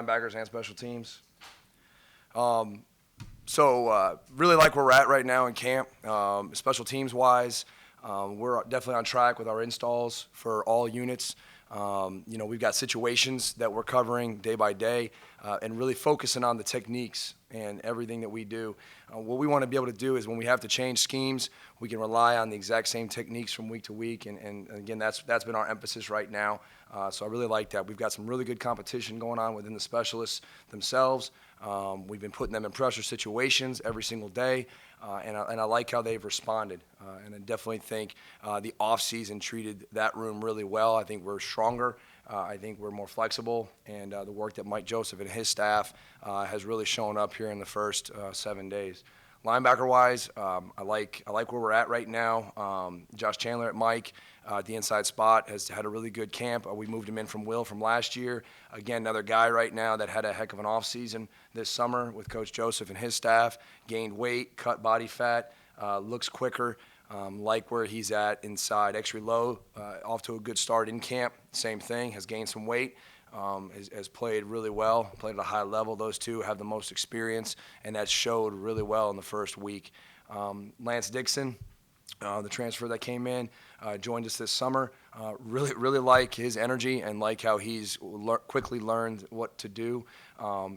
linebackers and special teams. Really like where we're at right now in camp. Special teams wise, we're definitely on track with our installs for all units. We've got situations that we're covering day by day and really focusing on the techniques and everything that we do. What we want to be able to do is when we have to change schemes, we can rely on the exact same techniques from week to week. And again, that's been our emphasis right now. So I really like that. We've got some really good competition going on within the specialists themselves. We've been putting them in pressure situations every single day, and I like how they've responded. And I definitely think the offseason treated that room really well. I think we're stronger. I think we're more flexible, and the work that Mike Joseph and his staff has really shown up here in the first 7 days. Linebacker-wise, I like where we're at right now. Josh Chandler at Mike at the inside spot has had a really good camp. We moved him in from Will from last year. Again, another guy right now that had a heck of an offseason this summer with Coach Joseph and his staff. Gained weight, cut body fat, looks quicker. Like where he's at inside. Extra low, off to a good start in camp. Same thing, has gained some weight. Has played really well, played at a high level. Those two have the most experience, and that showed really well in the first week. Lance Dixon, the transfer that came in, joined us this summer. Really like his energy and like how he's quickly learned what to do.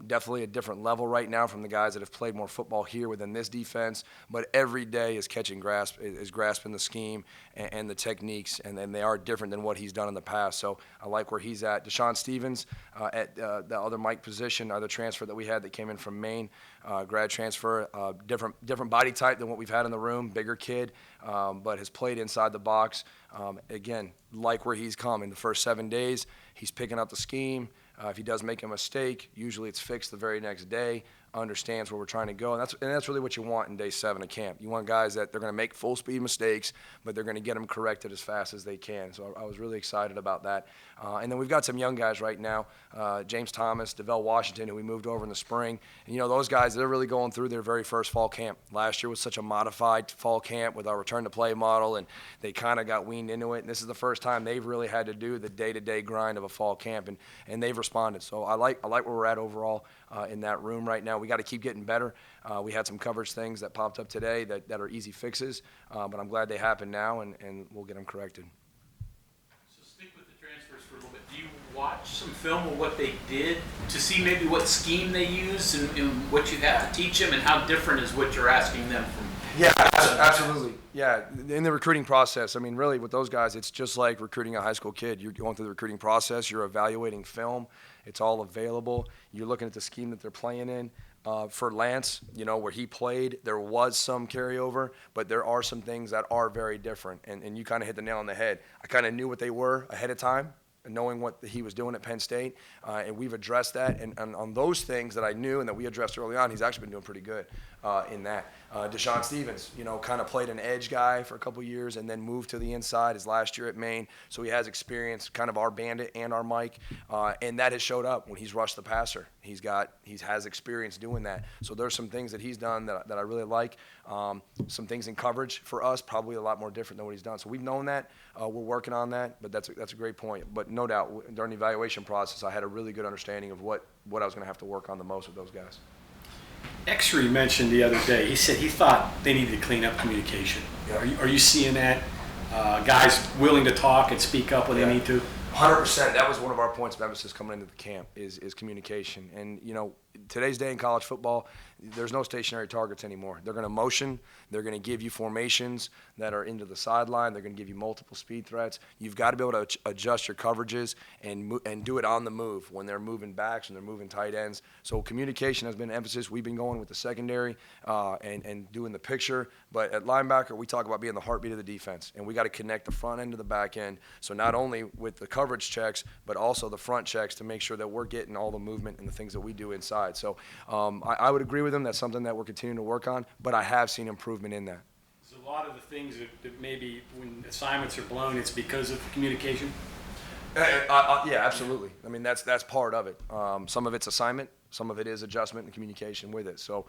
Definitely a different level right now from the guys that have played more football here within this defense, but every day is grasping the scheme and the techniques, and they are different than what he's done in the past. So I like where he's at. Deshaun Stevens at the other Mike position, other transfer that we had that came in from Maine, grad transfer, different body type than what we've had in the room, bigger kid, but has played inside the box. Again, like where he's come in the first 7 days, he's picking up the scheme. If he does make a mistake, usually it's fixed the very next day, understands where we're trying to go. And that's really what you want in day 7 of camp. You want guys that they're going to make full speed mistakes, but they're going to get them corrected as fast as they can. So I was really excited about that. And then we've got some young guys right now, James Thomas, DeVell Washington, who we moved over in the spring. And, those guys, they're really going through their very first fall camp. Last year was such a modified fall camp with our return to play model, and they kind of got weaned into it. And this is the first time they've really had to do the day-to-day grind of a fall camp, and they've responded. So I like where we're at overall in that room right now. We got to keep getting better. We had some coverage things that popped up today that are easy fixes, but I'm glad they happen now, and we'll get them corrected. So stick with the transfers for a little bit. Do you watch some film of what they did to see maybe what scheme they use and what you have to teach them, and how different is what you're asking them from? Yeah, absolutely. Yeah, in the recruiting process, I mean, really with those guys, it's just like recruiting a high school kid. You're going through the recruiting process. You're evaluating film. It's all available. You're looking at the scheme that they're playing in. For Lance, where he played, there was some carryover, but there are some things that are very different. And you kind of hit the nail on the head. I kind of knew what they were ahead of time, knowing what he was doing at Penn State, and we've addressed that. And on those things that I knew and that we addressed early on, he's actually been doing pretty good in that. Deshaun Stevens, kind of played an edge guy for a couple years and then moved to the inside his last year at Maine. So he has experience, kind of our bandit and our Mike, and that has showed up when he's rushed the passer. He has experience doing that. So there's some things that he's done that I really like. Some things in coverage for us, probably a lot more different than what he's done. So we've known that. We're working on that, but that's a great point. But no doubt, during the evaluation process, I had a really good understanding of what I was going to have to work on the most with those guys. Exery mentioned the other day, he said he thought they needed to clean up communication. Yeah. Are you seeing that? Guys willing to talk and speak up when they need to? 100%. That was one of our points of emphasis coming into the camp is communication. And, today's day in college football, there's no stationary targets anymore. They're going to motion. They're going to give you formations that are into the sideline. They're going to give you multiple speed threats. You've got to be able to adjust your coverages and do it on the move when they're moving backs and they're moving tight ends. So communication has been an emphasis. We've been going with the secondary and doing the picture. But at linebacker, we talk about being the heartbeat of the defense, and we got to connect the front end to the back end. So not only with the coverage checks, but also the front checks to make sure that we're getting all the movement and the things that we do inside. So I would agree with him. That's something that we're continuing to work on, but I have seen improvement in that. So a lot of the things that maybe when assignments are blown, it's because of communication? Yeah, absolutely. I mean, that's part of it. Some of it's assignment. Some of it is adjustment and communication with it. So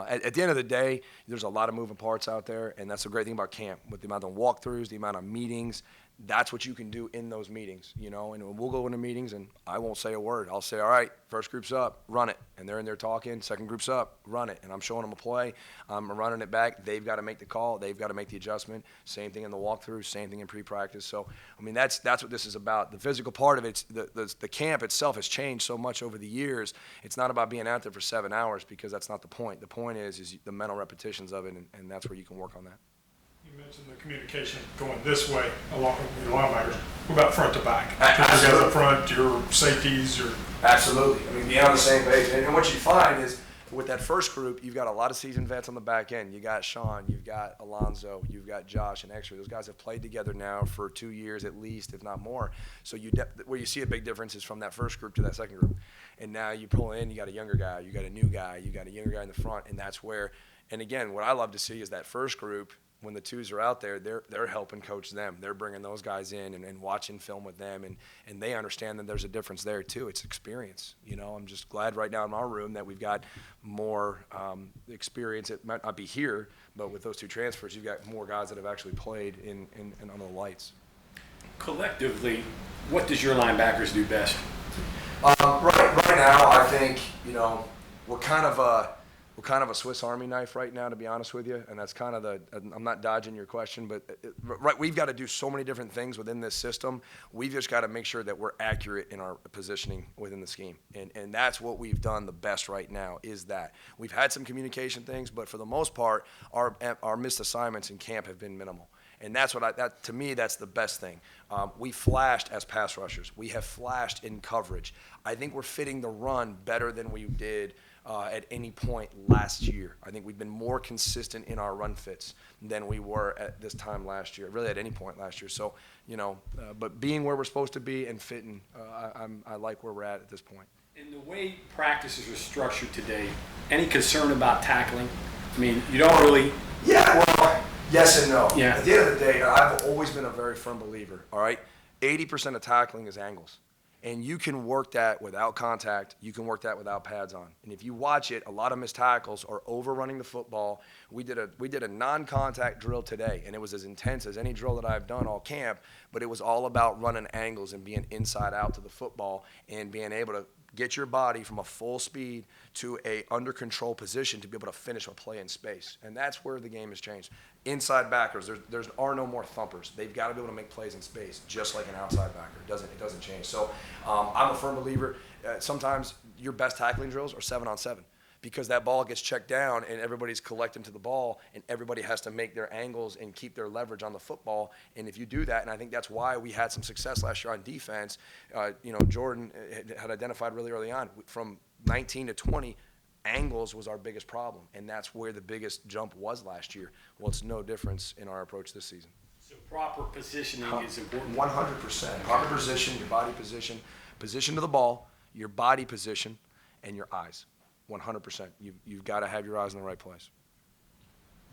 at the end of the day, there's a lot of moving parts out there, and that's the great thing about camp. With the amount of walkthroughs, the amount of meetings, that's what you can do in those meetings, you know, and we'll go into meetings and I won't say a word. I'll say, all right, first group's up, run it. And they're in there talking, second group's up, run it. And I'm showing them a play, I'm running it back. They've got to make the call. They've got to make the adjustment. Same thing in the walkthrough, same thing in pre-practice. So, I mean, that's what this is about. The physical part of it, the camp itself has changed so much over the years. It's not about being out there for 7 hours because that's not the point. The point is the mental repetitions of it, and that's where you can work on that. You mentioned the communication going this way along with your linebackers. What about front to back? Absolutely. You guys up front, your safeties, your Absolutely. I mean, be on the same page. And what you find is with that first group, you've got a lot of seasoned vets on the back end. You got Sean, you've got Alonzo, you've got Josh and X-Ray. Those guys have played together now for 2 years at least, if not more. So where you see a big difference is from that first group to that second group. And now you pull in, you got a younger guy, you got a new guy, you got a younger guy in the front, and that's where. And again, what I love to see is that first group. When the twos are out there, they're helping coach them. They're bringing those guys in and watching film with them, and they understand that there's a difference there too. It's experience. You know, I'm just glad right now in our room that we've got more experience. It might not be here, but with those two transfers, you've got more guys that have actually played in on the lights. Collectively, what does your linebackers do best? Right now, I think, you know, we're kind of a Swiss Army knife right now, to be honest with you, and that's kind of I'm not dodging your question, but right, we've got to do so many different things within this system. We've just got to make sure that we're accurate in our positioning within the scheme, and that's what we've done the best right now is that. We've had some communication things, but for the most part, our missed assignments in camp have been minimal. And that's to me, that's the best thing. We flashed as pass rushers. We have flashed in coverage. I think we're fitting the run better than we did at any point last year. I think we've been more consistent in our run fits than we were at this time last year, really at any point last year. So, you know, but being where we're supposed to be and fitting, I like where we're at this point. In the way practices are structured today, any concern about tackling? I mean, you don't really. Yeah, well, yes and no. Yeah. At the end of the day, I've always been a very firm believer, all right? 80% of tackling is angles. And you can work that without contact. You can work that without pads on. And if you watch it, a lot of missed tackles are overrunning the football. We did a non-contact drill today, and it was as intense as any drill that I've done all camp, but it was all about running angles and being inside out to the football and being able to get your body from a full speed to a under control position to be able to finish a play in space. And that's where the game has changed. Inside backers, there are no more thumpers. They've got to be able to make plays in space, just like an outside backer. It doesn't change. So I'm a firm believer. Sometimes your best tackling drills are 7-on-7 because that ball gets checked down and everybody's collecting to the ball and everybody has to make their angles and keep their leverage on the football. And if you do that, and I think that's why we had some success last year on defense, you know, Jordan had identified really early on from 19 to 20, angles was our biggest problem, and that's where the biggest jump was last year. Well, it's no difference in our approach this season. So proper positioning is important. 100%. Proper position, your body position, position to the ball, your body position, and your eyes. 100%. You've got to have your eyes in the right place.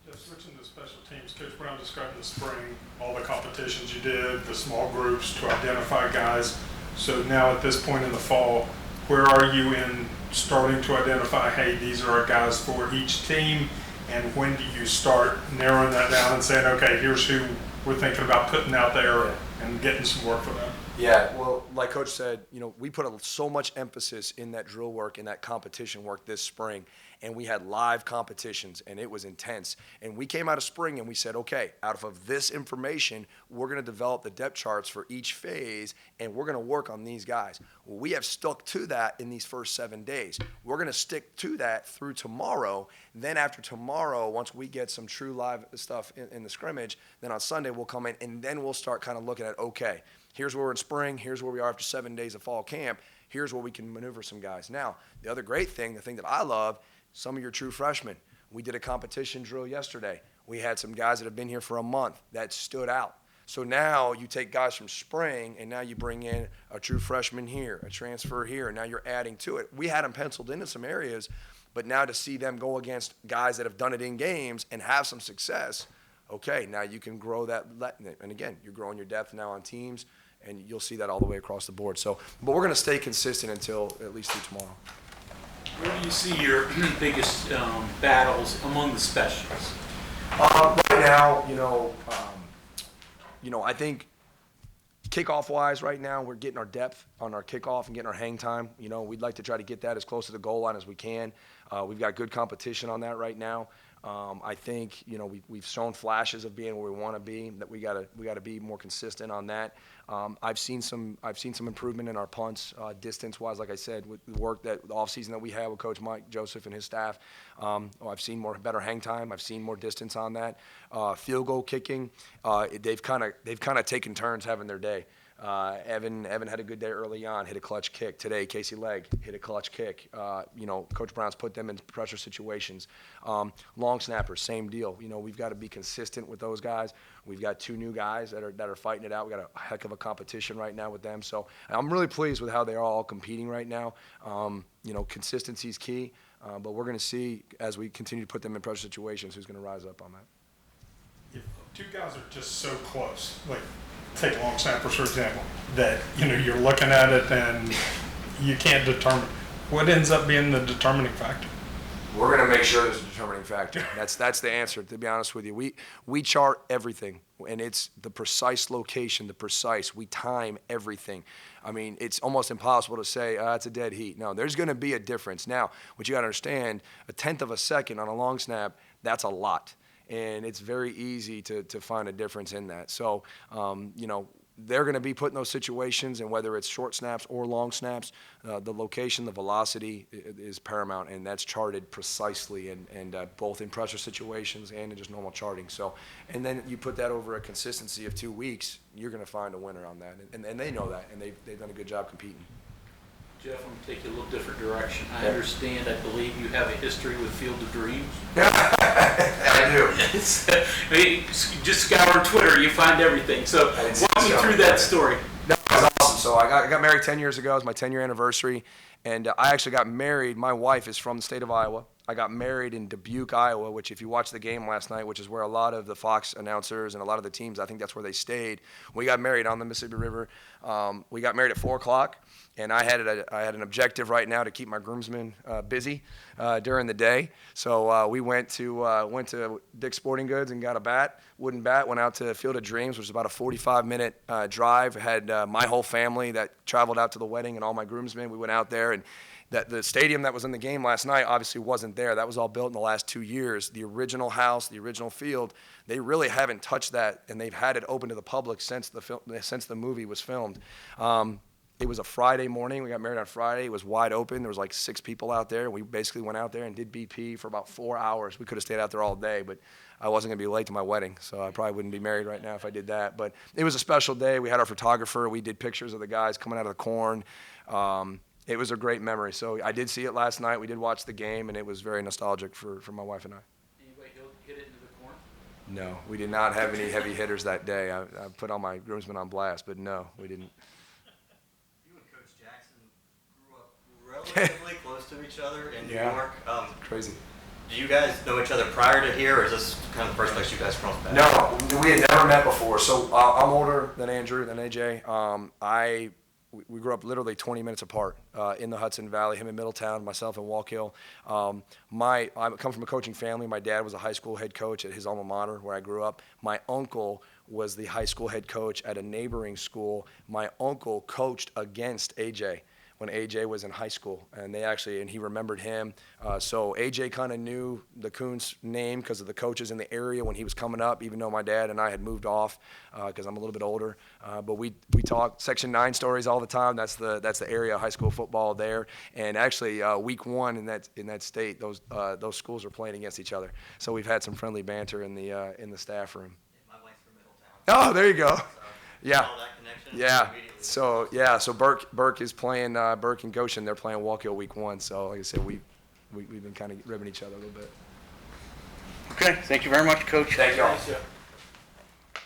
Just switching to special teams, Coach Brown described in the spring all the competitions you did, the small groups to identify guys. So now at this point in the fall, where are you in starting to identify, hey, these are our guys for each team, and when do you start narrowing that down and saying, okay, here's who we're thinking about putting out there and getting some work for them? Yeah, well, like Coach said, you know, we put so much emphasis in that drill work and that competition work this spring, and we had live competitions, and it was intense. And we came out of spring and we said, okay, out of this information, we're going to develop the depth charts for each phase, and we're going to work on these guys. Well, we have stuck to that in these first 7 days. We're going to stick to that through tomorrow. Then after tomorrow, once we get some true live stuff in the scrimmage, then on Sunday we'll come in, and then we'll start kind of looking at, okay, here's where we're in spring, here's where we are after 7 days of fall camp, here's where we can maneuver some guys. Now, the other great thing, the thing that I love, some of your true freshmen. We did a competition drill yesterday. We had some guys that have been here for a month that stood out. So now you take guys from spring, and now you bring in a true freshman here, a transfer here, and now you're adding to it. We had them penciled into some areas, but now to see them go against guys that have done it in games and have some success, okay, now you can grow that. And again, you're growing your depth now on teams, and you'll see that all the way across the board. So, but we're going to stay consistent until at least through tomorrow. Where do you see your biggest battles among the specialists? Right now, I think Kickoff-wise, right now, we're getting our depth on our kickoff and getting our hang time. You know, we'd like to try to get that as close to the goal line as we can. We've got good competition on that right now. I think, you know, we've shown flashes of being where we want to be. That we gotta be more consistent on that. I've seen some improvement in our punts, distance-wise. Like I said, with the work the offseason that we had with Coach Mike Joseph and his staff. I've seen better hang time. I've seen more distance on that. Field goal kicking, they've kind of taken turns having their day. Evan had a good day early on, hit a clutch kick. Today, Casey Legg hit a clutch kick. You know, Coach Brown's put them in pressure situations. Long snappers, same deal. You know, we've got to be consistent with those guys. We've got 2 new guys that are fighting it out. We got a heck of a competition right now with them. So I'm really pleased with how they are all competing right now. You know, consistency is key, but we're going to see as we continue to put them in pressure situations who's going to rise up on that. If 2 guys are just so close, like take long snappers for example, that you know you're looking at it and you can't determine what ends up being the determining factor. We're going to make sure there's a determining factor. That's the answer, to be honest with you. We chart everything, and it's the precise location, we time everything. I mean, it's almost impossible to say, it's a dead heat. No, there's going to be a difference. Now, what you got to understand, 1/10 of a second on a long snap, that's a lot. And it's very easy to find a difference in that. So, you know, they're going to be put in those situations, and whether it's short snaps or long snaps, the location, the velocity is paramount, and that's charted precisely, and both in pressure situations and in just normal charting. So, and then you put that over a consistency of 2 weeks, you're going to find a winner on that, and they know that, and they've done a good job competing. Jeff, I'm going to take you a little different direction. I understand, I believe you have a history with Field of Dreams. I do. I mean, just scour Twitter, you find everything. So walk me through that story. No, it was awesome. So I got married 10 years ago. It was my 10-year anniversary. And I actually got married. My wife is from the state of Iowa. I got married in Dubuque, Iowa, which if you watched the game last night, which is where a lot of the Fox announcers and a lot of the teams, I think that's where they stayed. We got married on the Mississippi River. We got married at 4 o'clock. And I had an objective right now to keep my groomsmen busy during the day. So we went to Dick's Sporting Goods and got a wooden bat, went out to Field of Dreams, which was about a 45-minute drive. Had my whole family that traveled out to the wedding and all my groomsmen. We went out there, and the stadium that was in the game last night obviously wasn't there. That was all built in the last 2 years. The original house, the original field, they really haven't touched that, and they've had it open to the public since the movie was filmed. It was a Friday morning. We got married on Friday. It was wide open. There was like 6 people out there. We basically went out there and did BP for about 4 hours. We could have stayed out there all day, but I wasn't going to be late to my wedding, so I probably wouldn't be married right now if I did that. But it was a special day. We had our photographer. We did pictures of the guys coming out of the corn. It was a great memory. So I did see it last night. We did watch the game, and it was very nostalgic for my wife and I. Anybody hit it into the corn? No, we did not have any heavy hitters that day. I put all my groomsmen on blast, but no, we didn't. Relatively close to each other in New York. Crazy. Do you guys know each other prior to here, or is this kind of the first place you guys crossed paths? No, we had never met before. So I'm older than Andrew, than AJ. We grew up literally 20 minutes apart in the Hudson Valley, him in Middletown, myself in Walk Hill. I come from a coaching family. My dad was a high school head coach at his alma mater where I grew up. My uncle was the high school head coach at a neighboring school. My uncle coached against AJ when AJ was in high school, and he remembered him. So AJ kind of knew the Koonz name because of the coaches in the area when he was coming up, even though my dad and I had moved off because I'm a little bit older. But we talk Section 9 stories all the time. That's the area of high school football there. And actually, week 1 in that state, those schools are playing against each other. So we've had some friendly banter in the staff room. My wife's from Middletown. Oh, there you go. So Yeah. all that connection So Burke is playing Burke and Goshen. They're playing Walk Hill week 1. So like I said, we've been kind of ribbing each other a little bit. Okay, thank you very much, Coach. Thank y'all. Thanks, Jeff.